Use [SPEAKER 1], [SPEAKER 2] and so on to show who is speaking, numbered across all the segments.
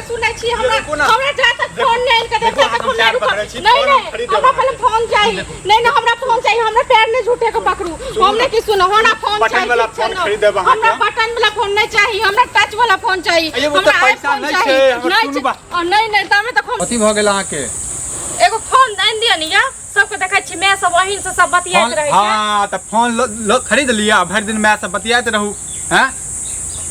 [SPEAKER 1] सुनै छी हमरा जा तक फोन नहीं इनका देखा तक फोन नहीं रुका नहीं हमरा पहले फोन चाहिए नहीं हमरा फोन चाहिए हमरा पैर नहीं झूठे को पकड़ू हमने की सुनो हमरा फोन चाहिए हमरा बटन वाला फोन नहीं चाहिए हमरा टच वाला फोन चाहिए हमरा पैसा नहीं छै हमरा सुनू बा नहीं तमे त
[SPEAKER 2] अथी भ गेल अहाँ के
[SPEAKER 1] एगो फोन दैन दिया नि या सबके देखै छी मैं सब वही से सब बतियात रहै छै
[SPEAKER 2] हां त फोन खरीद लिया भर दिन मैं सब बतियात रहू हैं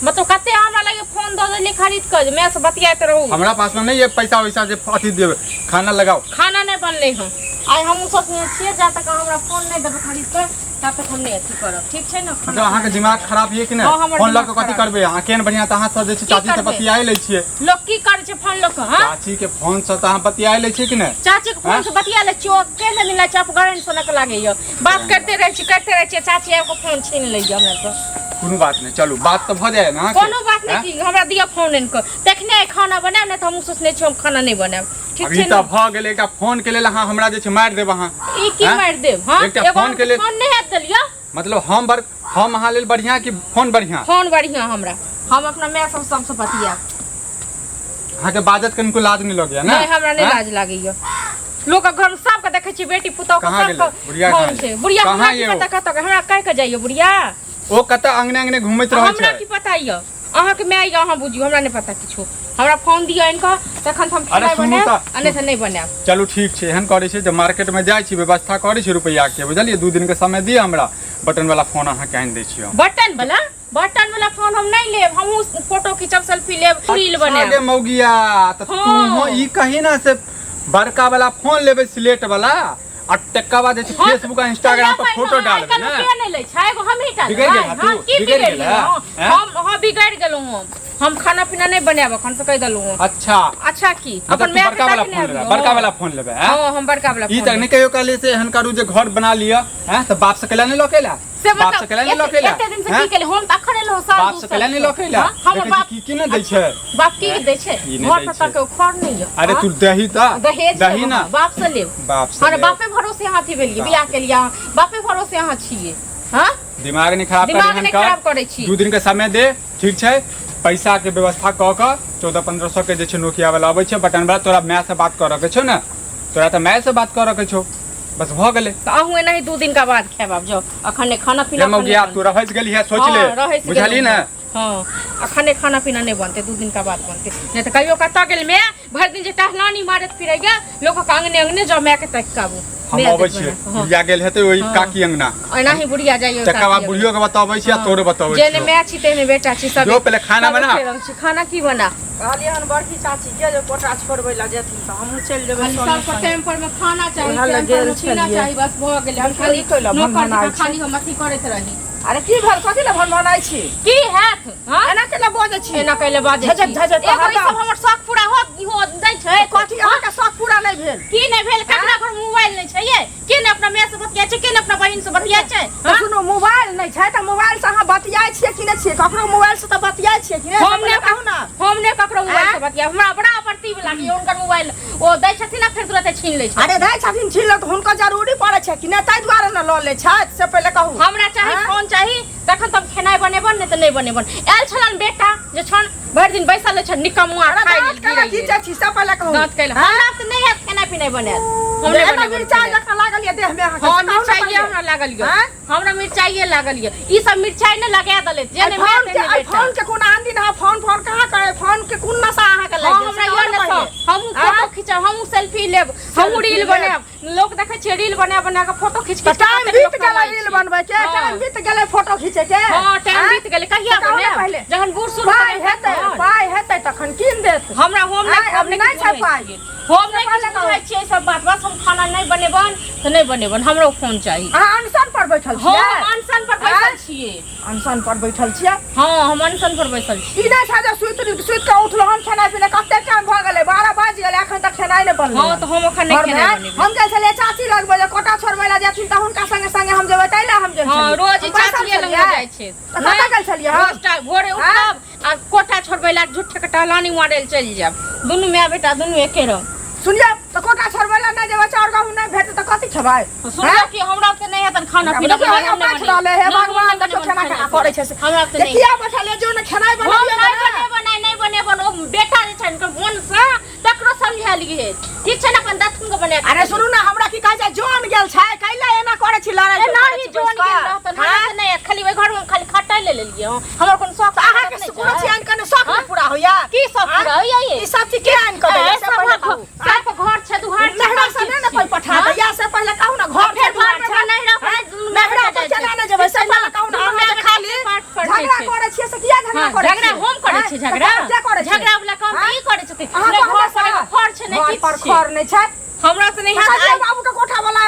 [SPEAKER 1] मतलब कते हमरा लगे फोन द देली खरीद के मैं सब बतियात रहू
[SPEAKER 2] हमरा पास में नहीं है पैसा वैसा जे अथी देब खाना लगाओ
[SPEAKER 1] खाना नहीं बनले हम आइ हम सोचने छिए जा तक हमरा फोन नहीं देब खरीद के तब तक हम नहीं अथी करब ठीक छै न
[SPEAKER 2] मतलब अहाँ के दिमाग खराब है कि नहीं फोन लग के कथि करबे अहाँ केन बढ़िया त अहाँ सब जे चाची से बतियाए ले छिए
[SPEAKER 1] लोग की कर छै फोन लग के हां
[SPEAKER 2] चाची के फोन से त अहाँ बतियाए ले छिए कि नहीं
[SPEAKER 1] चाची के फोन से बतिया ले छियो केने दिन ला चप गरन सोनक लागे यो बात करते रह छी चाची आके फोन छीन ले हमरा से
[SPEAKER 2] कोनो बात नहीं चलो बात तो भ जाए ना
[SPEAKER 1] कोनो बात नहीं की हमरा दिया फोन इनको देखने खाना बनाए न त हम सोचने छी हम खाना नहीं बनाए ठीक
[SPEAKER 2] अभी त भ गेल एकटा फोन के लेल अहाँ हमरा जे छै मार देब अहाँ
[SPEAKER 1] ई की मार देब हां
[SPEAKER 2] एकटा फोन के लेल
[SPEAKER 1] फोन नहीं हाथ दलिया
[SPEAKER 2] मतलब हम अहाँ लेल बढ़िया कि फोन बढ़िया
[SPEAKER 1] हमरा हम अपना मैं सबसे बतिया
[SPEAKER 2] अहाँ के बाजत कनको लाज नहीं लगे ना
[SPEAKER 1] नहीं हमरा नहीं लाज लागैयो लोग घर में सब के देखे छी बेटी पुतौ के सब फोन छै बुढ़िया कहां ये पता कत हमरा कह के जाइयो बुढ़िया
[SPEAKER 2] ओ कत अंगने घुमैत रहै छै
[SPEAKER 1] हमरा की पता य अहाँ के मैं अहाँ बुझियो हमरा नहीं पता किछो हमरा फोन दिया इनका तखन हम खाना बनाए अने से नहीं बनाए
[SPEAKER 2] चलो ठीक छै एहन करै छै जे मार्केट में जाय छी व्यवस्था करै छी रुपैया के बुझलिए 2 दिन के समय दिय हमरा बटन वाला फोन अहाँ के आनि दै छी
[SPEAKER 1] बटन वाला फोन हम नहीं लेब हम फोटो खिंचब सेल्फी लेब रील बनाएब
[SPEAKER 2] आगे मौगिया त तू ई कहि ना से बड़का वाला फोन लेबे सिलेट वाला और टक्का बाद फेसबुक और इंस्टाग्राम पर फोटो डालबे ना
[SPEAKER 1] के नहीं लै छै एगो हम ही डाल
[SPEAKER 2] बिगड़ गेल तू बिगड़ गेल
[SPEAKER 1] हम बिगड़ गेलौ हम खाना पीना नहीं बनाएब अखन से कह दलौ अच्छा की अपन मैं
[SPEAKER 2] बड़का वाला फोन लेबे
[SPEAKER 1] हां हम बड़का वाला
[SPEAKER 2] ई तक नहीं कहियो काले से एहन करू जे घर बना लिया हैं त बाप से कला नहीं लकेला बाप से कला नहीं लकेला
[SPEAKER 1] एते दिन से की केले हम त अखन एलो साल
[SPEAKER 2] बाप से कला नहीं लकेला
[SPEAKER 1] हमर बाप
[SPEAKER 2] की न दै छै
[SPEAKER 1] बाप की दै छै घर पर तक खर नहीं है
[SPEAKER 2] अरे तू दही ना
[SPEAKER 1] बाप से लेब अरे बापे भरोसे यहाँ थी बेलिए बियाह के लिए बापे भरोसे यहाँ छिए हां
[SPEAKER 2] दिमाग नहीं खराब
[SPEAKER 1] करे छी
[SPEAKER 2] 2 दिन के समय दे ठीक छै पैसा के व्यवस्था क के 1400-1500 के जे छै नोकिया वाला आबै छै बटन वाला तोरा मैं से बात कर के छौ ना तोरा त मैं से बात कर के छौ बस भ गेले
[SPEAKER 1] त आहू नहीं 2 दिन का बाद खाब जाओ अखन खाना पीना
[SPEAKER 2] हम गया तू रहस गेली है सोच ले बुझली ना
[SPEAKER 1] हां अखन खाना पीना नहीं बनते 2 दिन का बाद बनते नहीं त कहियो कत गेल मैं भर दिन जे टहलानी मारत फिरै गया लोग के अंगने जब मैं के तक काबू
[SPEAKER 2] हम आबै छी बुढ़िया गेल हेते ओई काकी अंगना
[SPEAKER 1] ओना ही बुढ़िया जाइयो
[SPEAKER 2] तका बाद बुढ़ियो के बताबै छी तोरे बताबै छी
[SPEAKER 1] जेने मैं छी तेने बेटा छी सब
[SPEAKER 2] जो पहले खाना बना
[SPEAKER 1] खाना की बना कहलिए हन बड़की चाची के जो कोटा छोड़बै ला जेथिन त हमहु चल जेबै सब के टाइम पर में खाना चाहिए बस भ गेल हम खाली खाली हम अथी करैत रही
[SPEAKER 3] अरे की भर कथि ल भनभनाइ छी
[SPEAKER 1] की हैत हां
[SPEAKER 3] एना केला बाजै छी
[SPEAKER 1] एना कैले बाजै छी
[SPEAKER 3] झजक
[SPEAKER 1] एगो ई सब हमर शौक पूरा हो दै छै
[SPEAKER 3] कथि अहाँ के शौक पूरा नहीं भेल
[SPEAKER 1] की नहीं भेल ककरा घर मोबाइल नहीं छै ये के ने अपना माय से बतिया छै के ने अपना बहिन से बतिया छै
[SPEAKER 3] सुनो मोबाइल नहीं छै त मोबाइल से अहाँ बतियाय छियै कि नहीं छियै ककरो मोबाइल से त बतियाय छियै कि नहीं
[SPEAKER 1] हम ने ककरो मोबाइल से बतिया हमरा बड़ा आपत्ति लागी उनकर मोबाइल ओ दै छथिन ना फिर तुरंत छीन लै छै
[SPEAKER 3] अरे दै छथिन छीन ल त हुनका जरूरी पड़ै छै कि नहीं तै द्वारा न ल ले छै से पहले कहू
[SPEAKER 1] हमरा चाहे फोन चाही तखन तब खेनाइ बनेबन नहीं त नहीं बनेबन आयल छलन बेटा जे छन भर दिन बैसल छ निकमुआ खाइ
[SPEAKER 3] केना की छै सब पहले कहू
[SPEAKER 1] दांत कैला हमरा त नहीं है खेनाइ पिनाइ बनाएल हमने
[SPEAKER 3] बने मिर्चाई लखा लागल ये देह में अहाँ के
[SPEAKER 1] मिर्चाई हमरा लागल ये हमरा मिर्चाई लागल ये ई सब मिर्चाई न लगा दले जेने मैं तेने
[SPEAKER 3] फोन के कोन आंदी ना फोन कहां करे फोन के कोन नशा अहाँ के लागे
[SPEAKER 1] हमरा यो न हम फोटो खिंचब हम सेल्फी लेब हम रील बनाब लोग देखे छै रील बना के फोटो खींच के
[SPEAKER 3] टाइम बीत गेलै रील बनबै के टाइम बीत गेलै फोटो खींचे के
[SPEAKER 1] हां टाइम बीत गेलै कहिया बने जहन बूढ़ सुन
[SPEAKER 3] पाई हेतै तखन कीन देत
[SPEAKER 1] हमरा हम नहीं छै पाई हम नहीं कहै छियै सब बात बस हम खाना नहीं बनेबन त नहीं बनेबन हमरो फोन चाहिए
[SPEAKER 3] अहाँ अनशन पर बैठल छियै
[SPEAKER 1] हम अनशन पर बैठल छियै
[SPEAKER 3] अनशन पर बैठल छियै
[SPEAKER 1] हां हम अनशन पर बैठल छी
[SPEAKER 3] ई नै छै जे सुइत के उठलो हम खाना पीना कते टाइम भ गेलै 12 बाज गेलै एखन तक खाना नहीं बनलै
[SPEAKER 1] हां त हम एखन नहीं खाना बनेबै
[SPEAKER 3] हम जाइ छलियै चाची लगबै जे कोटा छोड़बै ला जेथिन त हुनका संगे संगे हम जेबै तैला हम जेबै
[SPEAKER 1] हां रोज चाची लग जाइ छै
[SPEAKER 3] कतऽ गेल छलियै
[SPEAKER 1] रोज भोरे उठब आ कोटा छोड़बै ला झूठे के टहलानी मारे चल जाब दुनू माय बेटा दुनू एके रह
[SPEAKER 3] सुनिए त कोटा छोड़बै ला नहीं जेबै चाउर गहूं नहीं भेट त कथि खेबै
[SPEAKER 1] सुनिए कि हमरा त नहीं हेतन खाना पीना
[SPEAKER 3] बनाबे हम बैठ रहले हे भगवान देखो खाना करे छै
[SPEAKER 1] हमरा त नहीं
[SPEAKER 3] किया बैठले जो न खेनाइ बनाबे
[SPEAKER 1] नहीं बने अपन ओ बेटा जे छन के मन से तकरो समझा लिए ठीक छै ना अपन दतन के बने
[SPEAKER 3] अरे सुनू ना हमरा की कहै छै जोन गेल छै कैला एना करे छी लड़ाई
[SPEAKER 1] नहीं जोन गेल रहत नहीं खाली ओइ घर में खाली खटाई ले लेलिए हमर कोन शौक
[SPEAKER 3] अहाँ के सुनो छी आन कने शौक नहीं पूरा होया
[SPEAKER 1] की शौक पूरा होया ये
[SPEAKER 3] ई सब चीज के आन कर दे से पहले
[SPEAKER 1] सब घर छै दुहार
[SPEAKER 3] नहरा से नहीं ना कोई पठा दे या से पहले कहू ना घर
[SPEAKER 1] फिर घर पर नहीं रह
[SPEAKER 3] नहरा पर चला ना जब से पहले कहू ना अहाँ खाली झगड़ा करे छी से किया झगड़ा करे
[SPEAKER 1] झगड़ा हम करे छी झगड़ा वाला काम ई करे छथि घर पर खर छै नहीं
[SPEAKER 3] घर पर खर नहीं छै
[SPEAKER 1] हमरा त नहीं है
[SPEAKER 3] बाबू के कोठा वाला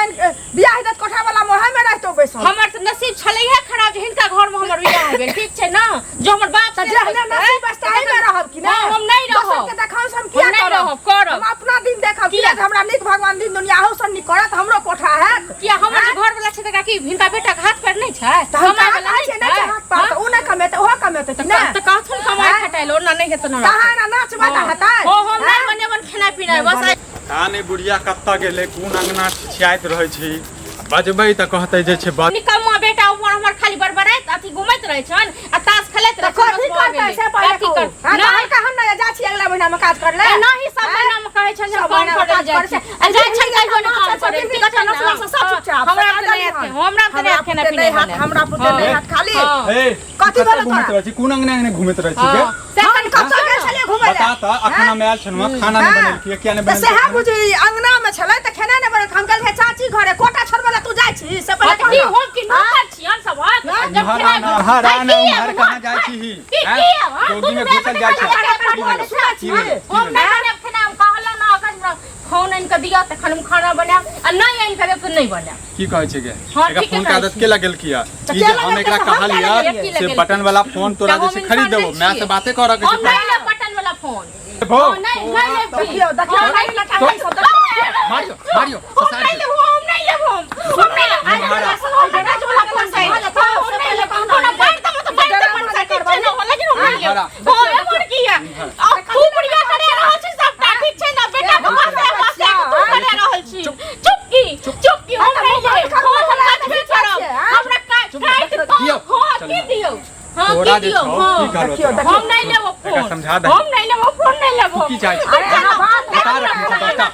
[SPEAKER 3] बियाह हिदत कोठा वाला मोह में रहतो बैसल
[SPEAKER 1] हमर त नसीब छलै है खराब जे हिनका घर में हमर बियाह भेल ठीक छै ना जो हमर बाप
[SPEAKER 3] जे हमरा नसीब बस्ताई में रहब कि ना
[SPEAKER 1] हम नहीं रहब
[SPEAKER 3] के देखाउ हम किया करब हम अपना दिन देखब किया हमरा नीक भगवान दिन दुनिया हो सन करत हमरो कोठा है
[SPEAKER 1] किया हमर घर वाला छै त की हिनका बेटा के हाथ पर नहीं छै
[SPEAKER 3] त हमरा वाला छै ना हाथ पर त उ नहीं कमेते ओहो कमेते कि ना
[SPEAKER 1] त काथुन कमाई खटाइल ओना नहीं हेत ना
[SPEAKER 3] कहां ना नाच बाटा हताय
[SPEAKER 1] ओ हम नहीं बनेबन खाना पीना बस
[SPEAKER 2] का नहीं बुढ़िया कत्ता गेले कोन अंगना छियाइत रहै छी बजबै त कहतै जे छै बात
[SPEAKER 1] निकम्मा बेटा ऊपर हमर खाली बड़बड़ाइत अथी घुमैत रहै छन आ ताश खेलैत रहै छन
[SPEAKER 3] कथि करतै से पहिले कहू नहीं कहन ना जा छी अगला महीना में काज कर ले
[SPEAKER 1] नहीं सब महीना में कहै छन काम करे जाइ छै आ जाइ छन काज बने काम करे ठीक छै ना हमरा त नहीं आथे हमरा त नहीं खाना पीना
[SPEAKER 3] हाथ हमरा पुते नहीं हाथ खाली
[SPEAKER 2] ए
[SPEAKER 3] कथि बोलत
[SPEAKER 2] घुमैत रहै छी कोन अंगना घुमैत रहै छी के
[SPEAKER 3] सेकंड कब तक चले घुमै
[SPEAKER 2] बता त अखना में आयल छन खाना नहीं बनल किया क्या नहीं बनल
[SPEAKER 3] से है बुझी अंगना में छले त खाना नहीं बनल हम कल चाची घरे कोटा छोड़बला तू जाइ छी से पहले
[SPEAKER 1] की हम की नौकर छियन सब
[SPEAKER 2] हराना उमर कहां जाइ छी जोगी में घुसल जाइ छी
[SPEAKER 1] हम नहीं खाना कहला ना अगर फोन इनका दिया त खाना बना आ नहीं इनका दे तो नहीं बना
[SPEAKER 2] की कहै छै गे एका फोन का आदत के लगल किया ई जे हम एकरा कहलिया से बटन वाला फोन तोरा जे से खरीद देबो मैं से बातें कर के
[SPEAKER 1] हम नहीं ले बटन वाला फोन
[SPEAKER 2] भो
[SPEAKER 1] नहीं देखियो नहीं
[SPEAKER 2] मारियो मारियो
[SPEAKER 1] हम नहीं ले हम नहीं ले
[SPEAKER 2] हमारा
[SPEAKER 1] बेटा जो वाला फोन चाहिए हम नहीं ले हम बैठ तो बैठ बन सके ना लेकिन हम नहीं ले हो ये मोर किया अब तू बढ़िया करे रहल छी सब ठीक छै ना बेटा बस तू करे रहल छी चुप की हम नहीं ले हम काज भी करब हमरा काज दियो की दियो
[SPEAKER 2] तोरा जे छौ की करब
[SPEAKER 1] हम नहीं लेबो फोन
[SPEAKER 2] समझा दे
[SPEAKER 1] हम नहीं लेबो फोन नहीं लेबो
[SPEAKER 2] की चाहिए बता रख बता